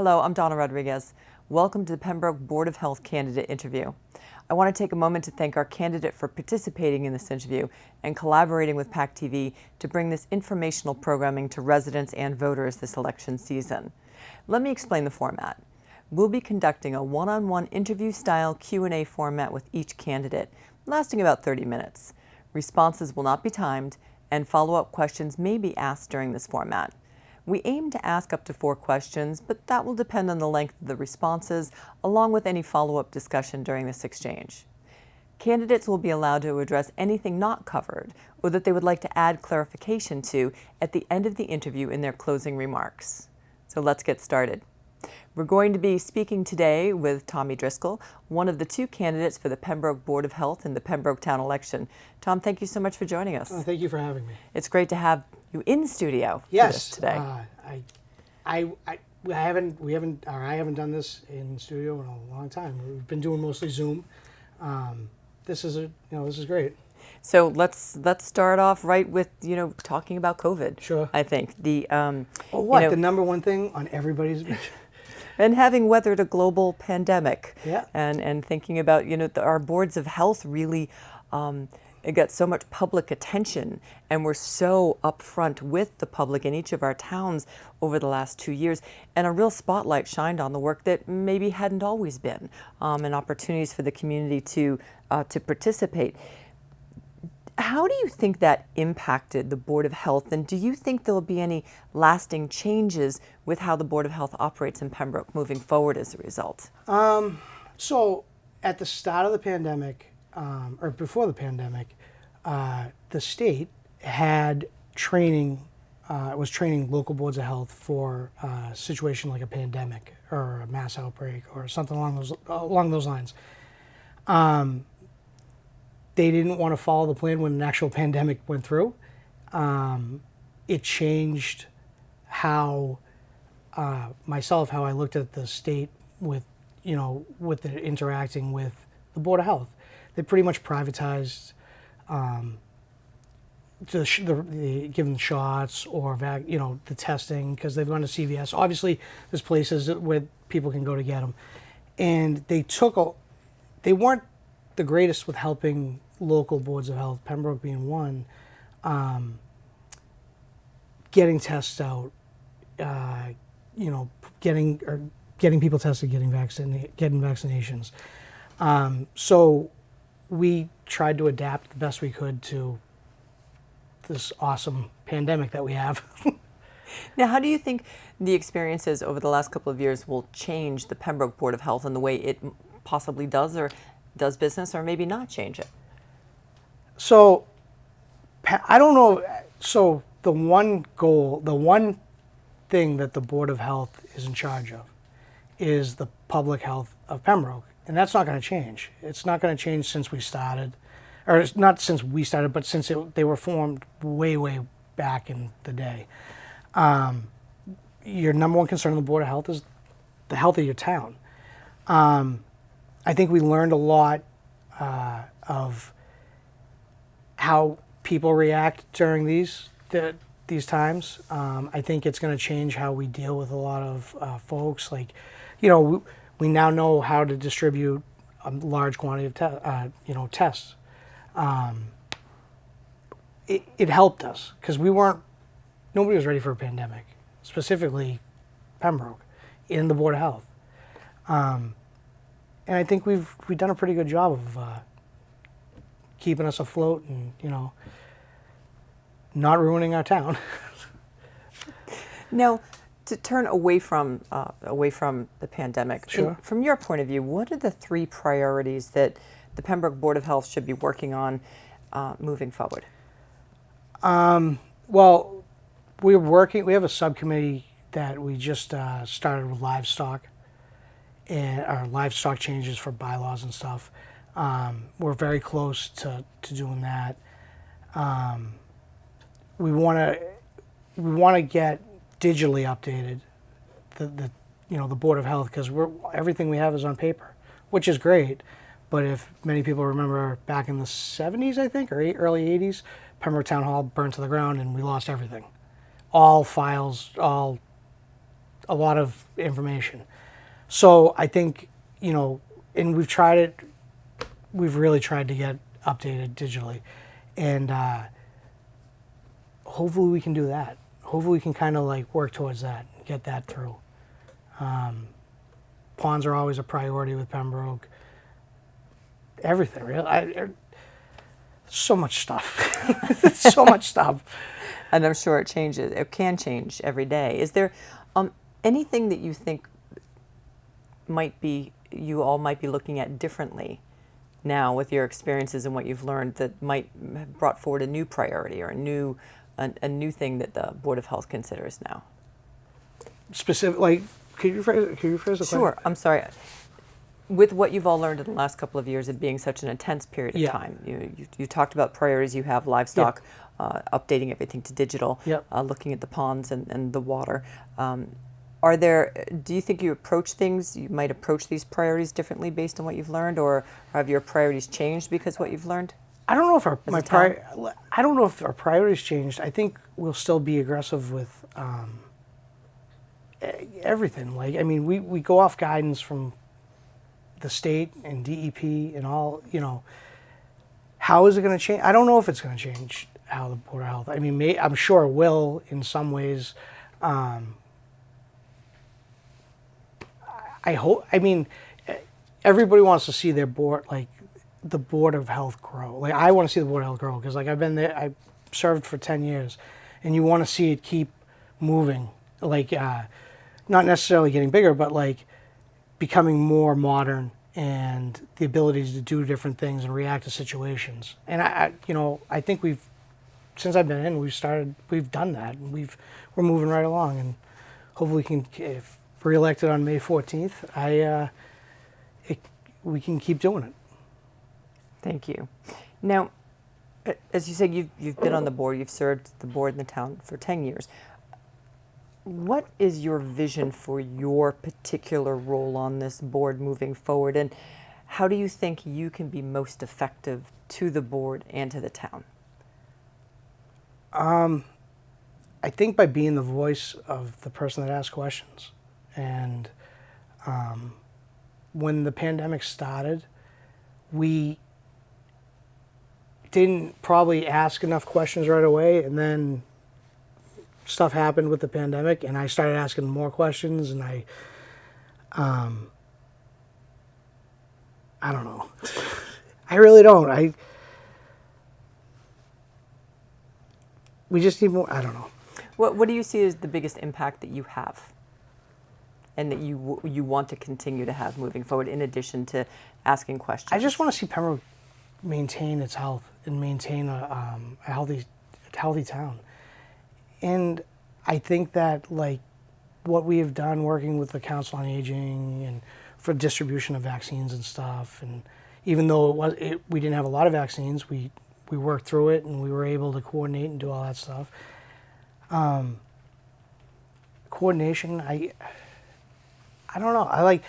Hello, I'm Donna Rodriguez. Welcome to the Pembroke Board of Health candidate interview. I want to take a moment to thank our candidate for participating in this interview and collaborating with PAC TV to bring this informational programming to residents and voters this election season. Let me explain the format. We'll be conducting a one-on-one interview-style Q&A format with each candidate, lasting about 30 minutes. Responses will not be timed, and follow-up questions may be asked during this format. We aim to ask up to 4 questions, but that will depend on the length of the responses, along with any follow-up discussion during this exchange. Candidates will be allowed to address anything not covered or that they would like to add clarification to at the end of the interview in their closing remarks. So let's get started. We're going to be speaking today with Tommy Driscoll, one of the 2 candidates for the Pembroke Board of Health in the Pembroke Town election. Tom, thank you so much for joining us. Thank you for having me. It's great to have you in studio for this today. I haven't done this in studio in a long time. We've been doing mostly Zoom. This is great. So let's start off right with talking about COVID. Sure. I think the the number one thing on everybody's and having weathered a global pandemic. Yeah. And thinking about our boards of health really. It got so much public attention, and we're so upfront with the public in each of our towns over the last 2 years, and a real spotlight shined on the work that maybe hadn't always been, and opportunities for the community to participate. How do you think that impacted the Board of Health, and do you think there will be any lasting changes with how the Board of Health operates in Pembroke moving forward as a result? So at the start of the pandemic, or before the pandemic, the state had was training local boards of health for a situation like a pandemic or a mass outbreak or something along those lines. They didn't want to follow the plan when an actual pandemic went through. It changed how how I looked at the state with interacting with the Board of Health. They pretty much privatized giving shots or the testing because they've gone to CVS. Obviously, there's places where people can go to get them, and they weren't the greatest with helping local boards of health, Pembroke being one, getting tests out, getting people tested, getting vaccinations. So we tried to adapt the best we could to this awesome pandemic that we have. Now, how do you think the experiences over the last couple of years will change the Pembroke Board of Health and the way it possibly does business, or maybe not change it? So, I don't know. So the one thing that the Board of Health is in charge of is the public health of Pembroke. And that's not going to change. It's not going to change since we started. Or it's not since we started, but since they were formed way, way back in the day. Your number one concern of the Board of Health is the health of your town. I think we learned a lot of how people react during these times. I think it's going to change how we deal with a lot of folks. We now know how to distribute a large quantity of tests. It helped us because nobody was ready for a pandemic, specifically Pembroke, in the Board of Health. And I think we've done a pretty good job of keeping us afloat and not ruining our town. Now, to turn away from the pandemic, sure. From your point of view, what are the 3 priorities that the Pembroke Board of Health should be working on moving forward? Well, we have a subcommittee that we just started with livestock and our livestock changes for bylaws and stuff. We're very close to doing that. We want to get digitally updated the Board of Health, because everything we have is on paper, which is great. But if many people remember back in the 70s, I think, or early 80s, Pembroke Town Hall burned to the ground and we lost everything. All files, all a lot of information. So I think, and we've really tried to get updated digitally. And hopefully we can do that. Hopefully we can kind of like work towards that, get that through. Ponds are always a priority with Pembroke. Everything, really. So much stuff. So much stuff. And I'm sure it changes. It can change every day. Is there anything that you think you all might be looking at differently now with your experiences and what you've learned that might have brought forward a new priority or a new thing that the Board of Health considers now? Specific, like, could you rephrase the question? Sure. I'm sorry. With what you've all learned in the last couple of years, it being such an intense period of time, you talked about priorities. You have livestock, updating everything to digital, looking at the ponds and the water. Do you think you might approach these priorities differently based on what you've learned, or have your priorities changed because of what you've learned? I don't know if I don't know if our priorities changed. I think we'll still be aggressive with everything. Like, I mean, we go off guidance from the state and DEP and all. How is it going to change? I don't know if it's going to change how the Board of Health. I mean, I'm sure it will in some ways. I hope. I mean, everybody wants to see their board, like the Board of Health, grow. Like, I want to see the Board of Health grow because, like, I've been there. I served for 10 years, and you want to see it keep moving. Like, not necessarily getting bigger, but like becoming more modern and the ability to do different things and react to situations. And I think since I've been in, we've done that, and we're moving right along, and hopefully if we're elected on May 14th, we can keep doing it. Thank you. Now, as you said, you've been on the board, you've served the board in the town for 10 years. What is your vision for your particular role on this board moving forward, and how do you think you can be most effective to the board and to the town? I think by being the voice of the person that asks questions. And when the pandemic started, we didn't probably ask enough questions right away, and then stuff happened with the pandemic, and I started asking more questions, and I don't know. I really don't. We just need more. I don't know. What do you see as the biggest impact that you have, and that you want to continue to have moving forward, in addition to asking questions? I just want to see Pembroke maintain its health and maintain a healthy town. And I think that, like, what we have done working with the Council on Aging and for distribution of vaccines and stuff, and even though we didn't have a lot of vaccines, we worked through it, and we were able to coordinate and do all that stuff. Coordination, I don't know. I'm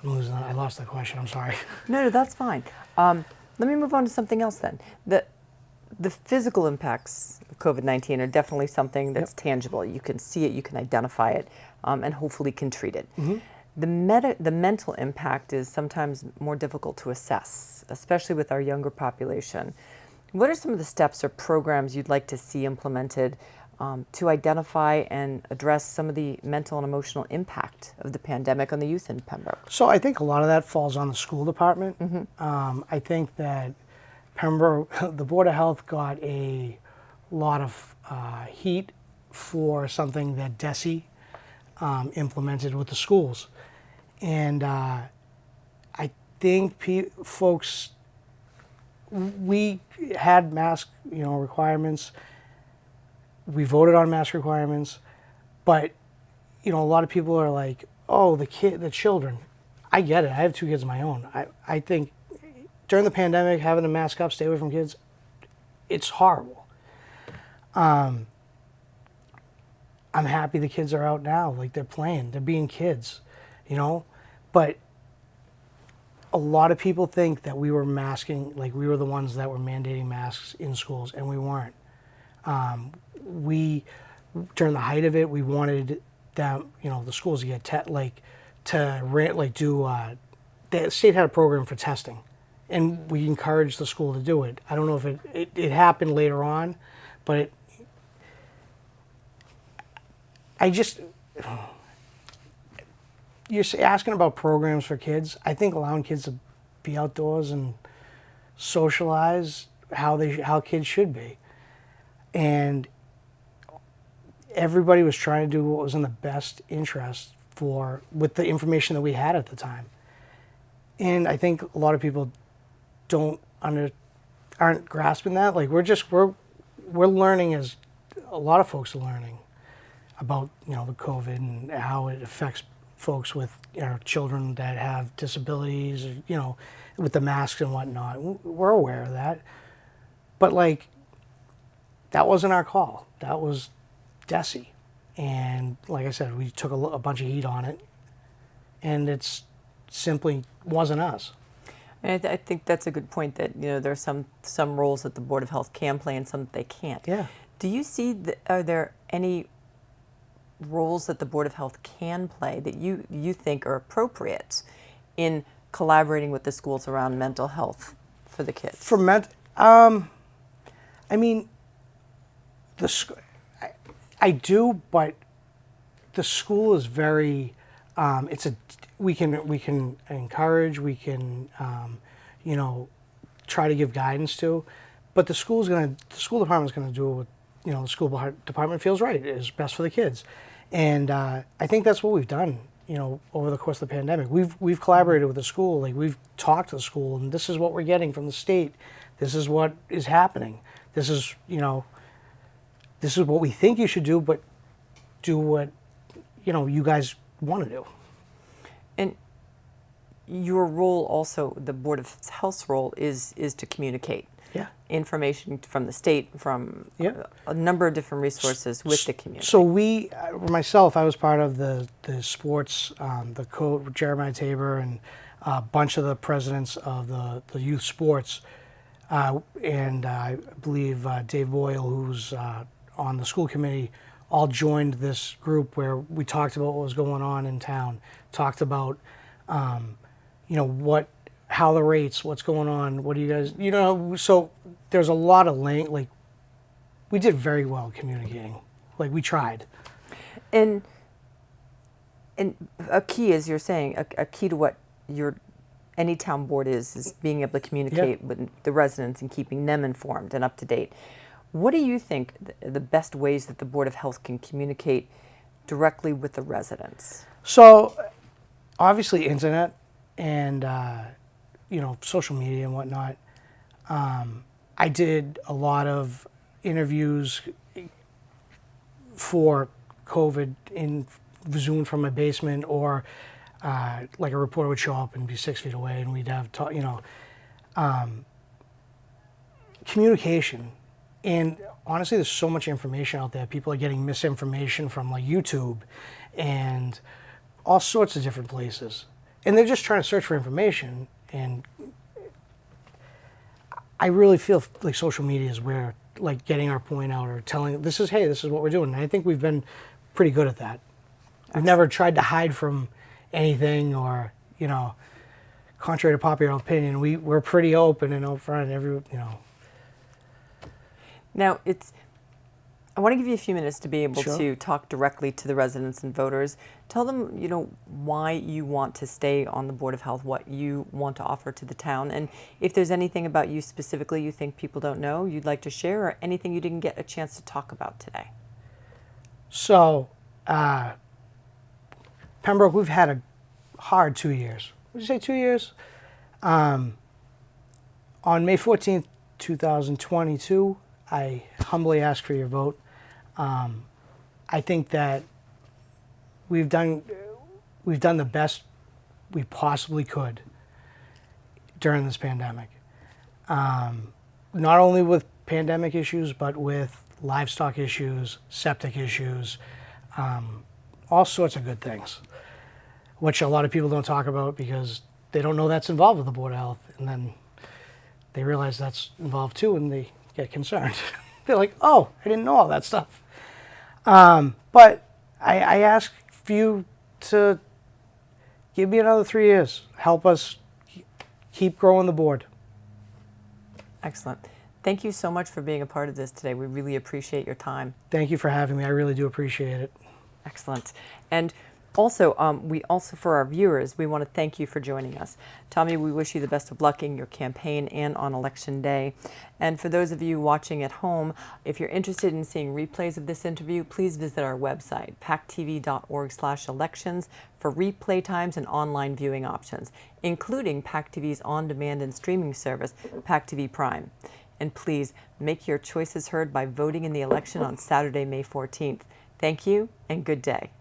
losing that. I lost the question. I'm sorry. No, that's fine. Let me move on to something else then. The physical impacts of COVID-19 are definitely something that's tangible. You can see it, you can identify it, and hopefully can treat it. Mm-hmm. The mental impact is sometimes more difficult to assess, especially with our younger population. What are some of the steps or programs you'd like to see implemented to identify and address some of the mental and emotional impact of the pandemic on the youth in Pembroke? So I think a lot of that falls on the school department. Mm-hmm. I think that Pembroke, the Board of Health got a lot of heat for something that DESE implemented with the schools. And I think folks, we had mask requirements. We voted on mask requirements, but a lot of people are like, oh, the children. I get it. I have 2 kids of my own. I think during the pandemic, having to mask up, stay away from kids, it's horrible. I'm happy the kids are out now. Like, they're playing, they're being kids, but a lot of people think that we were masking, like we were the ones that were mandating masks in schools, and we weren't. We during the height of it, we wanted them, the schools to get the state had a program for testing, and we encouraged the school to do it. I don't know if it happened later on, but you're asking about programs for kids. I think allowing kids to be outdoors and socialize how kids should be, and everybody was trying to do what was in the best interest with the information that we had at the time. And I think a lot of people aren't grasping that. Like we're learning, as a lot of folks are learning about the COVID and how it affects folks with children that have disabilities, or, with the masks and whatnot. We're aware of that, but that wasn't our call. That was Desi, and like I said, we took a bunch of heat on it, and it's simply wasn't us. And I think that's a good point, that there are some roles that the Board of Health can play and some that they can't. Yeah. Do you see are there any roles that the Board of Health can play that you think are appropriate in collaborating with the schools around mental health for the kids? I mean, I do, but the school is very. We can encourage, we can try to give guidance to, but the school department's gonna do what the school department feels right is best for the kids, and I think that's what we've done. Over the course of the pandemic, we've collaborated with the school. We've talked to the school, and this is what we're getting from the state. This is what is happening. This is what we think you should do, but do what you guys want to do. And your role also, the Board of Health's role, is to communicate information from the state, from a number of different resources with the community. So myself, I was part of the sports, the coach, Jeremiah Tabor, and a bunch of the presidents of the youth sports, and I believe Dave Boyle, who's on the school committee, all joined this group where we talked about what was going on in town, talked about, how the rates, what's going on, what do you guys, so there's a lot of we did very well communicating, we tried. And a key, as you're saying, a key to what any town board is being able to communicate with the residents and keeping them informed and up to date. What do you think the best ways that the Board of Health can communicate directly with the residents? So, obviously, internet and social media and whatnot. I did a lot of interviews for COVID in Zoom from my basement, or a reporter would show up and be 6 feet away, and we'd have communication. And honestly, there's so much information out there. People are getting misinformation from YouTube and all sorts of different places. And they're just trying to search for information. And I really feel like social media is where, getting our point out or telling, this is what we're doing. And I think we've been pretty good at that. We've never tried to hide from anything, or, contrary to popular opinion, we're pretty open and upfront. Now, I want to give you a few minutes to be able Sure. to talk directly to the residents and voters. Tell them, why you want to stay on the Board of Health, what you want to offer to the town, and if there's anything about you specifically you think people don't know, you'd like to share, or anything you didn't get a chance to talk about today. So, Pembroke, we've had a hard 2 years. Would you say 2 years? On May 14th, 2022, I humbly ask for your vote. I think that we've done the best we possibly could during this pandemic. Not only with pandemic issues, but with livestock issues, septic issues, all sorts of good things, which a lot of people don't talk about because they don't know that's involved with the Board of Health, and then they realize that's involved too, and they get concerned. They're like, oh, I didn't know all that stuff. But I ask you to give me another 3 years. Help us keep growing the board. Excellent. Thank you so much for being a part of this today. We really appreciate your time. Thank you for having me. I really do appreciate it. Excellent. And also, for our viewers, we want to thank you for joining us. Tommy, we wish you the best of luck in your campaign and on Election Day. And for those of you watching at home, if you're interested in seeing replays of this interview, please visit our website, pactv.org/elections, for replay times and online viewing options, including PAC TV's on-demand and streaming service, PAC TV Prime. And please make your choices heard by voting in the election on Saturday, May 14th. Thank you and good day.